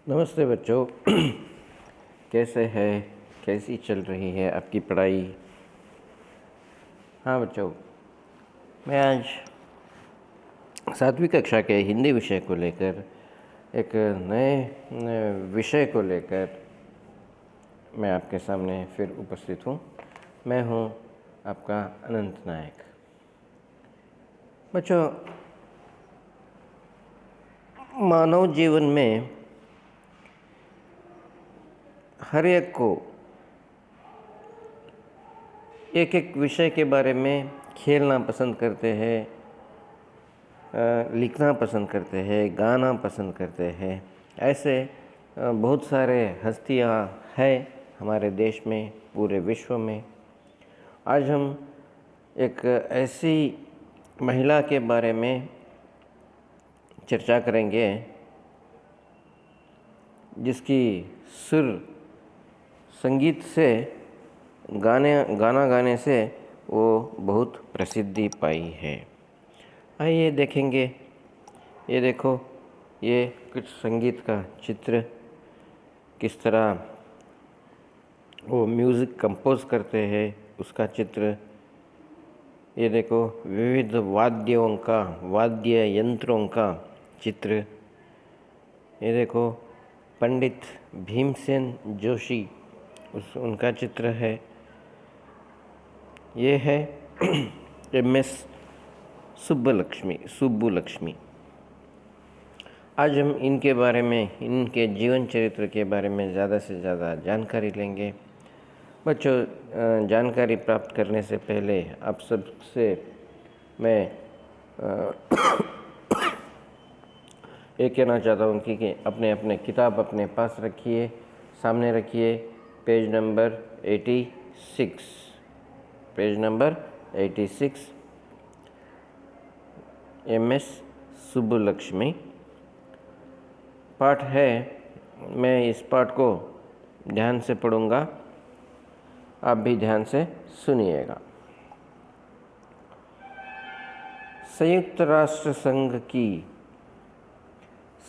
नमस्ते बच्चों। कैसे है, कैसी चल रही है आपकी पढ़ाई? हाँ बच्चों, मैं आज 7वीं कक्षा के हिंदी विषय को लेकर एक नए विषय को लेकर मैं आपके सामने फिर उपस्थित हूँ। मैं हूँ आपका अनंत नायक। बच्चों, मानव जीवन में हर एक को एक एक विषय के बारे में खेलना पसंद करते हैं, लिखना पसंद करते हैं, गाना पसंद करते हैं। ऐसे बहुत सारे हस्तियाँ हैं हमारे देश में, पूरे विश्व में। आज हम एक ऐसी महिला के बारे में चर्चा करेंगे जिसकी सुर संगीत से गाना गाने से वो बहुत प्रसिद्धि पाई है। आइए देखेंगे। ये देखो, ये कुछ संगीत का चित्र, किस तरह वो म्यूज़िक कंपोज करते हैं उसका चित्र। ये देखो, विविध वाद्य यंत्रों का चित्र। ये देखो, पंडित भीमसेन जोशी उनका चित्र है। ये है MS सुब्बुलक्ष्मी। आज हम इनके बारे में, इनके जीवन चरित्र के बारे में ज़्यादा से ज़्यादा जानकारी लेंगे। बच्चों, जानकारी प्राप्त करने से पहले आप सबसे मैं ये कहना चाहता हूँ कि अपने अपने किताब अपने पास रखिए, सामने रखिए। पेज नंबर 86 MS सुब्बुलक्ष्मी पाठ है। मैं इस पाठ को ध्यान से पढ़ूँगा, आप भी ध्यान से सुनिएगा। संयुक्त राष्ट्र संघ की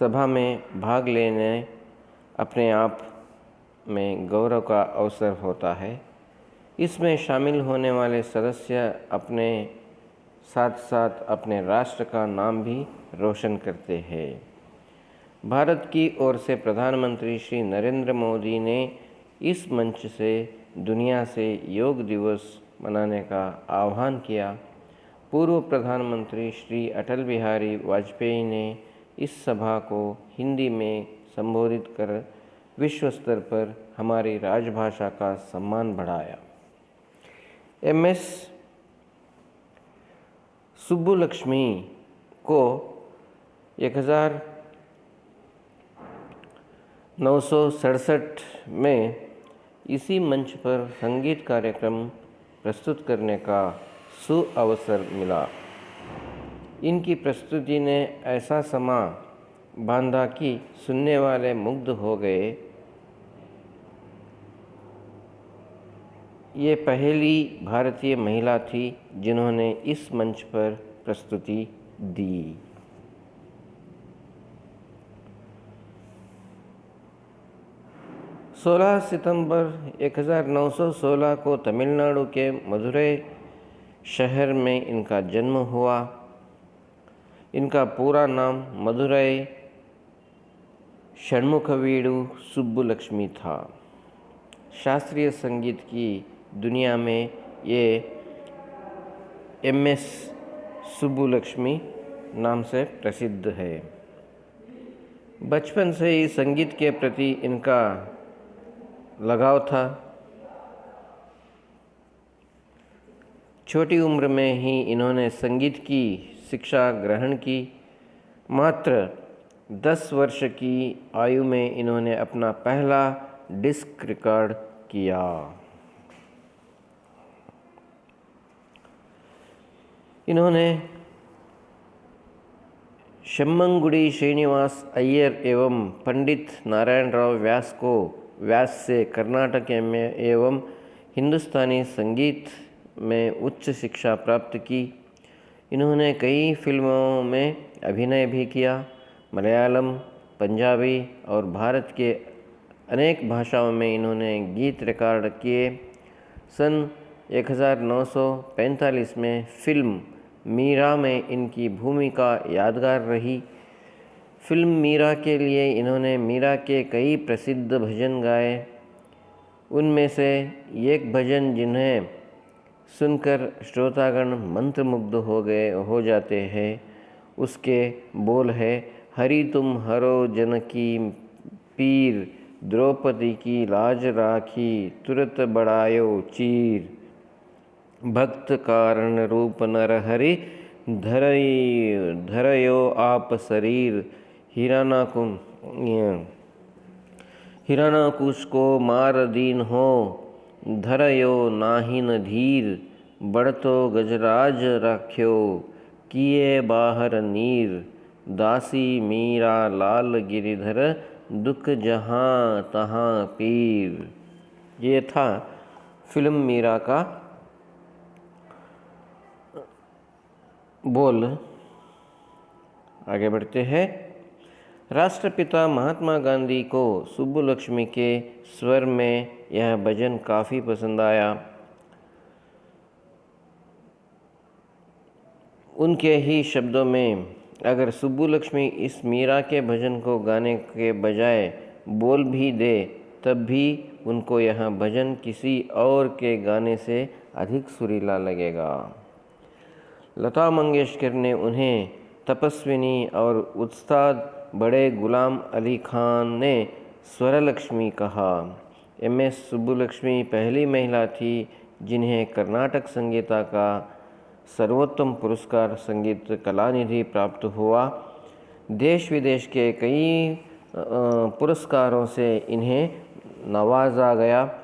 सभा में भाग लेने अपने आप में गौरव का अवसर होता है। इसमें शामिल होने वाले सदस्य अपने साथ साथ अपने राष्ट्र का नाम भी रोशन करते हैं। भारत की ओर से प्रधानमंत्री श्री नरेंद्र मोदी ने इस मंच से दुनिया से योग दिवस मनाने का आह्वान किया। पूर्व प्रधानमंत्री श्री अटल बिहारी वाजपेयी ने इस सभा को हिंदी में संबोधित कर विश्व स्तर पर हमारी राजभाषा का सम्मान बढ़ाया। MS सुब्बुलक्ष्मी को 1967 में इसी मंच पर संगीत कार्यक्रम प्रस्तुत करने का सुअवसर मिला। इनकी प्रस्तुति ने ऐसा समा बांधा कि सुनने वाले मुग्ध हो गए। ये पहली भारतीय महिला थी जिन्होंने इस मंच पर प्रस्तुति दी। सोलह सितंबर 1916 को तमिलनाडु के मदुरई शहर में इनका जन्म हुआ। इनका पूरा नाम मदुरई षण्मुखवीडु सुब्बुलक्ष्मी था। शास्त्रीय संगीत की दुनिया में ये MS सुब्बुलक्ष्मी नाम से प्रसिद्ध है। बचपन से ही संगीत के प्रति इनका लगाव था। छोटी उम्र में ही इन्होंने संगीत की शिक्षा ग्रहण की। मात्र 10 वर्ष की आयु में इन्होंने अपना पहला डिस्क रिकॉर्ड किया। इन्होंने शम्मंगुडी श्रीनिवास अय्यर एवं पंडित नारायणराव व्यास से कर्नाटक में एवं हिंदुस्तानी संगीत में उच्च शिक्षा प्राप्त की। इन्होंने कई फिल्मों में अभिनय भी किया। मलयालम, पंजाबी और भारत के अनेक भाषाओं में इन्होंने गीत रिकॉर्ड किए। सन 1945 में फिल्म मीरा में इनकी भूमिका यादगार रही। फिल्म मीरा के लिए इन्होंने मीरा के कई प्रसिद्ध भजन गाए। उनमें से एक भजन जिन्हें सुनकर श्रोतागण मंत्रमुग्ध हो जाते हैं, उसके बोल है, हरि तुम हरो जनकी पीर, द्रौपदी की लाज राखी, तुरत बढ़ायो चीर, भक्त कारण रूप नर हरि, धरयो आप शरीर, हिरणाकुश को मार दीन हो, धरयो नाहिन धीर, बढ़तो गजराज राख्यो, किए बाहर नीर, दासी मीरा लाल गिरिधर, दुख जहाँ तहाँ पीर। ये था फिल्म मीरा का बोल। आगे बढ़ते हैं। राष्ट्रपिता महात्मा गांधी को सुब्बुलक्ष्मी के स्वर में यह भजन काफ़ी पसंद आया। उनके ही शब्दों में, अगर सुब्बुलक्ष्मी इस मीरा के भजन को गाने के बजाय बोल भी दे, तब भी उनको यह भजन किसी और के गाने से अधिक सुरीला लगेगा। लता मंगेशकर ने उन्हें तपस्विनी और उस्ताद बड़े गुलाम अली खान ने स्वरलक्ष्मी कहा। MS सुब्बुलक्ष्मी पहली महिला थी जिन्हें कर्नाटक संगीता का सर्वोत्तम पुरस्कार संगीत कलानिधि प्राप्त हुआ। देश विदेश के कई पुरस्कारों से इन्हें नवाजा गया।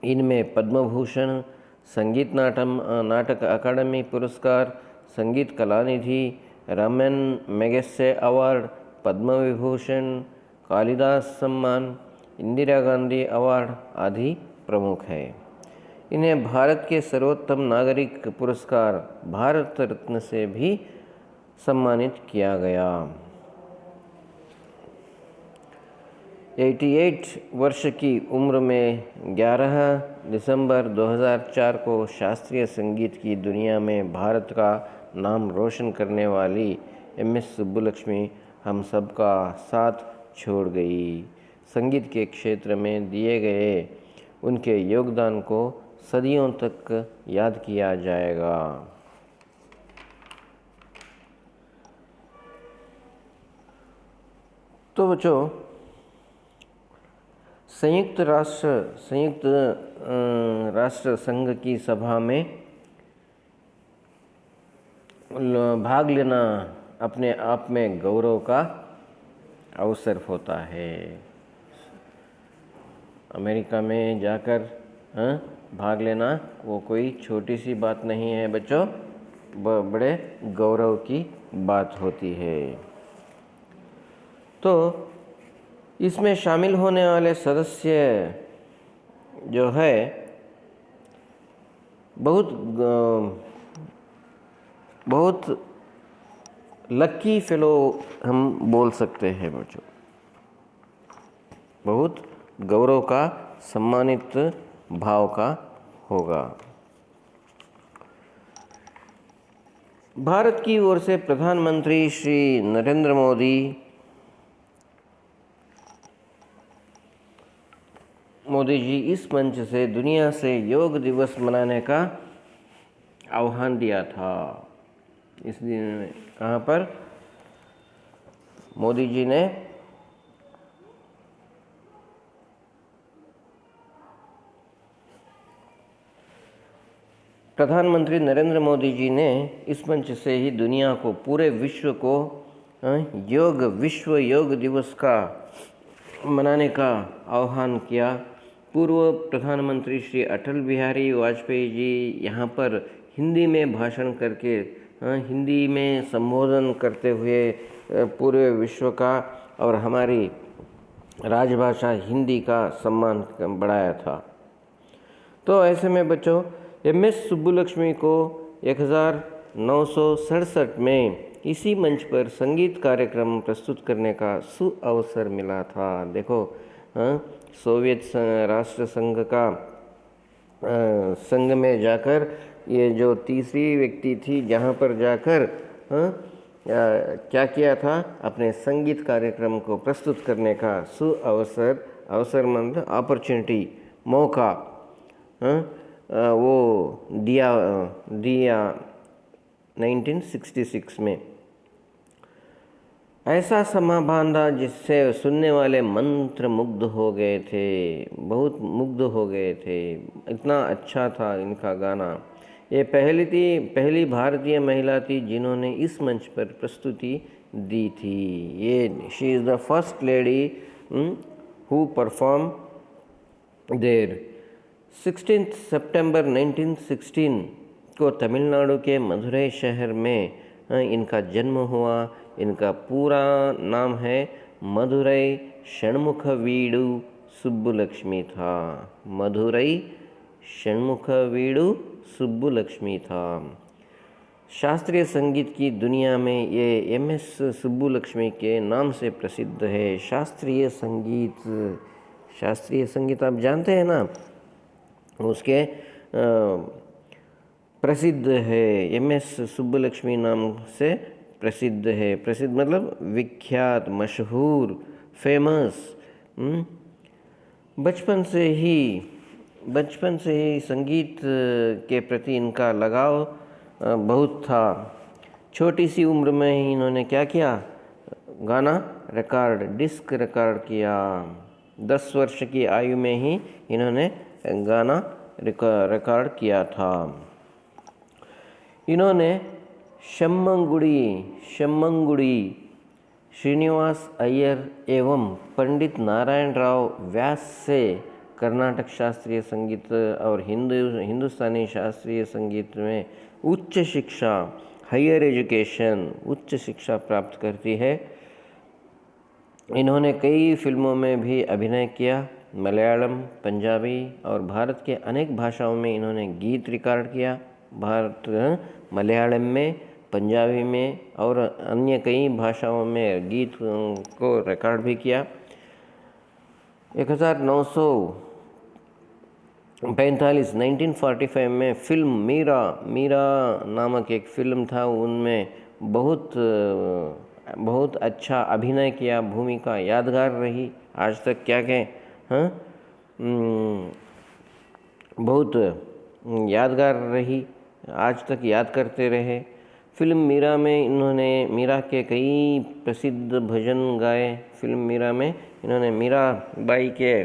इनमें पद्म भूषण, संगीत नाटक अकादमी पुरस्कार, संगीत कलानिधि, रमन मैगसेसे अवार्ड, पद्म विभूषण, कालिदास सम्मान, इंदिरा गांधी अवार्ड आदि प्रमुख है। इन्हें भारत के सर्वोत्तम नागरिक पुरस्कार भारत रत्न से भी सम्मानित किया गया। 88 वर्ष की उम्र में 11 दिसंबर 2004 को शास्त्रीय संगीत की दुनिया में भारत का नाम रोशन करने वाली MS सुब्बुलक्ष्मी हम सबका साथ छोड़ गई। संगीत के क्षेत्र में दिए गए उनके योगदान को सदियों तक याद किया जाएगा। तो बच्चों, संयुक्त राष्ट्र संघ की सभा में भाग लेना अपने आप में गौरव का अवसर होता है। अमेरिका में जाकर भाग लेना वो कोई छोटी सी बात नहीं है बच्चों, बड़े गौरव की बात होती है। तो इसमें शामिल होने वाले सदस्य जो है बहुत लकी फेलो हम बोल सकते हैं बच्चों। बहुत गौरव का, सम्मानित भाव का होगा। भारत की ओर से प्रधानमंत्री श्री नरेंद्र मोदी जी इस मंच से दुनिया से योग दिवस मनाने का आह्वान दिया था। इस दिन में कहाँ पर मोदी जी ने प्रधानमंत्री नरेंद्र मोदी जी ने इस मंच से ही दुनिया को, पूरे विश्व को विश्व योग दिवस का मनाने का आह्वान किया। पूर्व प्रधानमंत्री श्री अटल बिहारी वाजपेयी जी यहाँ पर हिंदी में भाषण करके, हिंदी में संबोधन करते हुए पूरे विश्व का और हमारी राजभाषा हिंदी का सम्मान बढ़ाया था। तो ऐसे में बच्चों, MS सुब्बुलक्ष्मी को 1967 में इसी मंच पर संगीत कार्यक्रम प्रस्तुत करने का सुअवसर मिला था। देखो, सोवियत राष्ट्र संघ का संघ में जाकर ये जो तीसरी व्यक्ति थी, जहाँ पर जाकर क्या किया था, अपने संगीत कार्यक्रम को प्रस्तुत करने का सुअवसर, अवसरमंद, अपॉर्चुनिटी, मौका वो दिया 1966 में। ऐसा समा बांधा जिससे सुनने वाले मंत्र मुग्ध हो गए थे, बहुत मुग्ध हो गए थे। इतना अच्छा था इनका गाना। ये पहली भारतीय महिला थी जिन्होंने इस मंच पर प्रस्तुति दी थी। ये she is the first lady who perform there. 16 सितंबर 1916 को तमिलनाडु के मदुरई शहर में इनका जन्म हुआ। इनका पूरा नाम है मदुरई षणमुख वीडू सुब्बुलक्ष्मी था। मदुरई षणमुख वीडू सुब्बुलक्ष्मी था। शास्त्रीय संगीत की दुनिया में ये MS सुब्बुलक्ष्मी के नाम से प्रसिद्ध है। शास्त्रीय संगीत आप जानते हैं ना, उसके प्रसिद्ध है, MS सुब्बुलक्ष्मी नाम से प्रसिद्ध है। प्रसिद्ध मतलब विख्यात, मशहूर, फेमस। बचपन से ही संगीत के प्रति इनका लगाव बहुत था। छोटी सी उम्र में ही इन्होंने क्या किया, गाना डिस्क रिकॉर्ड किया। 10 वर्ष की आयु में ही इन्होंने गाना रिकॉर्ड किया था। इन्होंने शम्मंगुड़ी श्रीनिवास अय्यर एवं पंडित नारायण राव व्यास से कर्नाटक शास्त्रीय संगीत और हिंदुस्तानी शास्त्रीय संगीत में उच्च शिक्षा, हायर एजुकेशन, उच्च शिक्षा प्राप्त करती है। इन्होंने कई फिल्मों में भी अभिनय किया। मलयालम, पंजाबी और भारत के अनेक भाषाओं में इन्होंने गीत रिकॉर्ड किया। मलयालम में, पंजाबी में और अन्य कई भाषाओं में गीत को रिकॉर्ड भी किया। 1945 में फिल्म मीरा नामक एक फिल्म था, उनमें बहुत अच्छा अभिनय किया। भूमिका यादगार रही, आज तक क्या कहें, बहुत यादगार रही, आज तक याद करते रहे। फिल्म मीरा में इन्होंने मीरा के कई प्रसिद्ध भजन गाए। फिल्म मीरा में इन्होंने मीराबाई के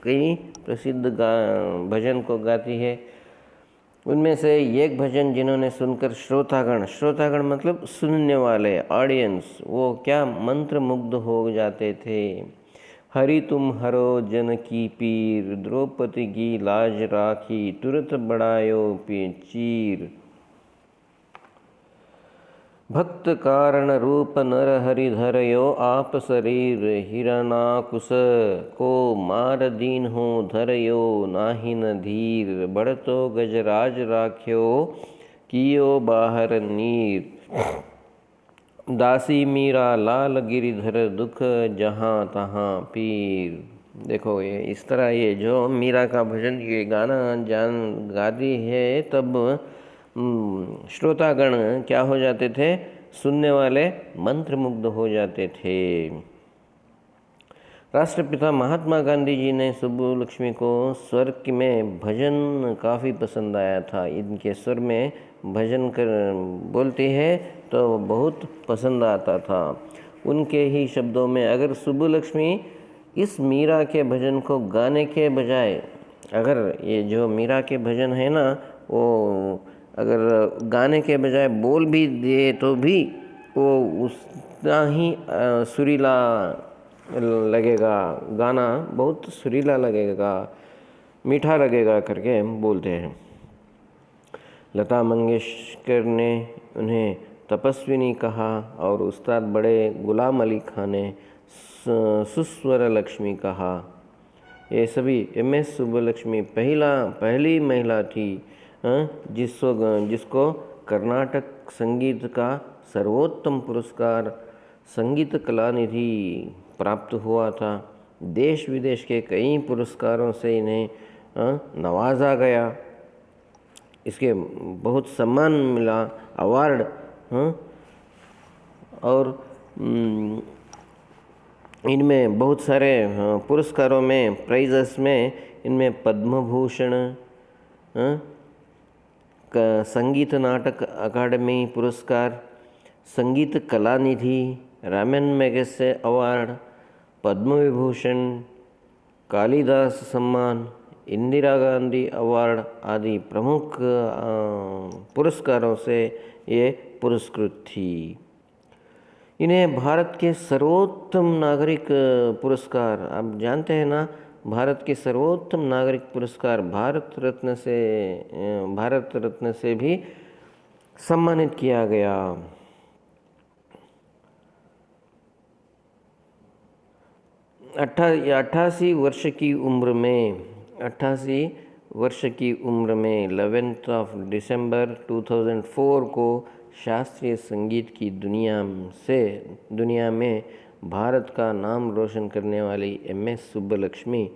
कई प्रसिद्ध भजन को गाती है। उनमें से एक भजन जिन्होंने सुनकर श्रोतागण मतलब सुनने वाले, ऑडियंस, वो क्या मंत्रमुग्ध हो जाते थे। हरि तुम हरो जन की पीर, द्रौपदी की लाज राखी, तुरत बढ़ायो चीर। भक्त कारण रूप नर हरि धरयो आप शरीर, हिरणाकुश को मार दीन हो धरयो नाहिन धीर। बढ़तो गजराज राख्यो कियो बाहर नीर, दासी मीरा लाल गिरिधर दुख जहाँ तहाँ पीर। देखो, ये इस तरह ये जो मीरा का भजन, ये गाना गाती है, तब श्रोतागण क्या हो जाते थे, सुनने वाले मंत्रमुग्ध हो जाते थे। राष्ट्रपिता महात्मा गांधी जी ने सुब्बुलक्ष्मी को स्वर में भजन काफ़ी पसंद आया था। इनके स्वर में भजन बोलती है तो बहुत पसंद आता था। उनके ही शब्दों में, अगर सुब्बुलक्ष्मी इस मीरा के भजन को गाने के बजाय, अगर ये जो मीरा के भजन है ना, वो अगर गाने के बजाय बोल भी दिए तो भी वो उतना ही सुरीला लगेगा, गाना बहुत सुरीला लगेगा, मीठा लगेगा करके बोलते हैं। लता मंगेशकर ने उन्हें तपस्विनी कहा और उस्ताद बड़े गुलाम अली खान ने सुस्वर लक्ष्मी कहा। ये सभी MS सुब्बुलक्ष्मी पहली महिला थी जिसको कर्नाटक संगीत का सर्वोत्तम पुरस्कार संगीत कला निधि प्राप्त हुआ था। देश विदेश के कई पुरस्कारों से इन्हें नवाजा गया। इसके बहुत सम्मान मिला, अवार्ड। और इनमें बहुत सारे पुरस्कारों में, प्राइजेस में, इनमें पद्म भूषण, संगीत नाटक अकादमी पुरस्कार, संगीत कला निधि, रामन मैगसेसे अवार्ड, पद्म विभूषण, कालिदास सम्मान, इंदिरा गांधी अवार्ड आदि प्रमुख पुरस्कारों से ये पुरस्कृत थी। इन्हें भारत के सर्वोत्तम नागरिक पुरस्कार, आप जानते हैं ना, भारत के सर्वोत्तम नागरिक पुरस्कार भारत रत्न से भी सम्मानित किया गया। 88 वर्ष की उम्र में 11 दिसंबर 2004 को शास्त्रीय संगीत की दुनिया में भारत का नाम रोशन करने वाली MS सुब्बलक्ष्मी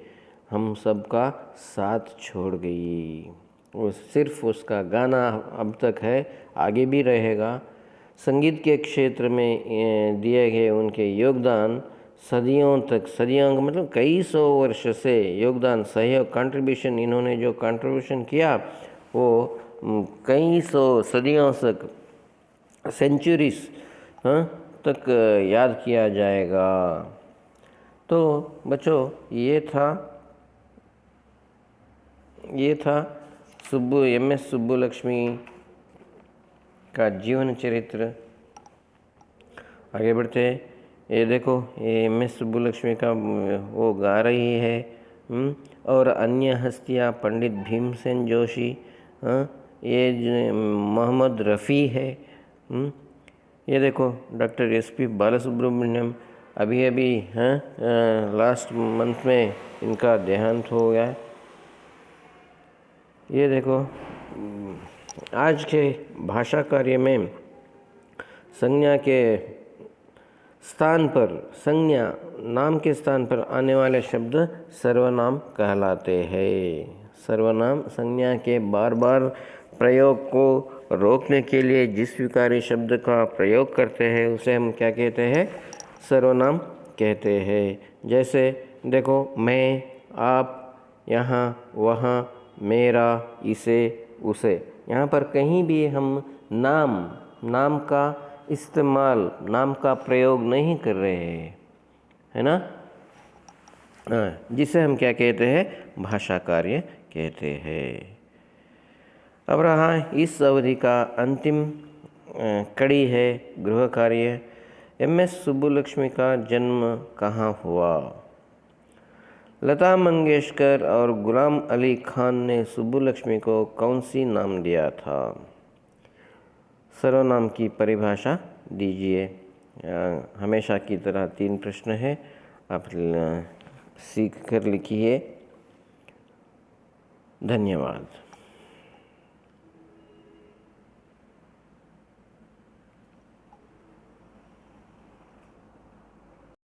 हम सब का साथ छोड़ गई। वो सिर्फ उसका गाना अब तक है, आगे भी रहेगा। संगीत के क्षेत्र में दिए गए उनके योगदान सदियों का मतलब कई सौ वर्ष से योगदान, सहयोग, कंट्रीब्यूशन, इन्होंने जो कंट्रीब्यूशन किया वो कई सौ सदियों तक, सेंचुरीज तक याद किया जाएगा। तो बच्चों, ये था MS सुब्बुलक्ष्मी का जीवन चरित्र। आगे बढ़ते हैं। ये देखो, ये MS सुब्बुलक्ष्मी का वो गा रही है। और अन्य हस्तियाँ पंडित भीमसेन जोशी, ये मोहम्मद रफ़ी है। ये देखो डॉक्टर SP बालासुब्रमण्यम, अभी लास्ट मंथ में इनका देहांत हो गया। ये देखो, आज के भाषा कार्य में संज्ञा के स्थान पर, नाम के स्थान पर आने वाले शब्द सर्वनाम कहलाते हैं। सर्वनाम संज्ञा के बार बार प्रयोग को रोकने के लिए जिस विकारी शब्द का प्रयोग करते हैं उसे हम क्या कहते हैं? सर्वनाम कहते हैं। जैसे देखो, मैं, आप, यहाँ, वहाँ, मेरा, इसे, उसे, यहाँ पर कहीं भी हम नाम का इस्तेमाल, नाम का प्रयोग नहीं कर रहे हैं, है ना? जिसे हम क्या कहते हैं? भाषा कार्य कहते हैं। अब रहा इस अवधि का अंतिम कड़ी है गृह कार्य। MS सुब्बुलक्ष्मी का जन्म कहाँ हुआ? लता मंगेशकर और गुलाम अली खान ने सुब्बुलक्ष्मी को कौन सी नाम दिया था? सर्वनाम की परिभाषा दीजिए। हमेशा की तरह 3 प्रश्न है, आप सीख कर लिखिए। धन्यवाद।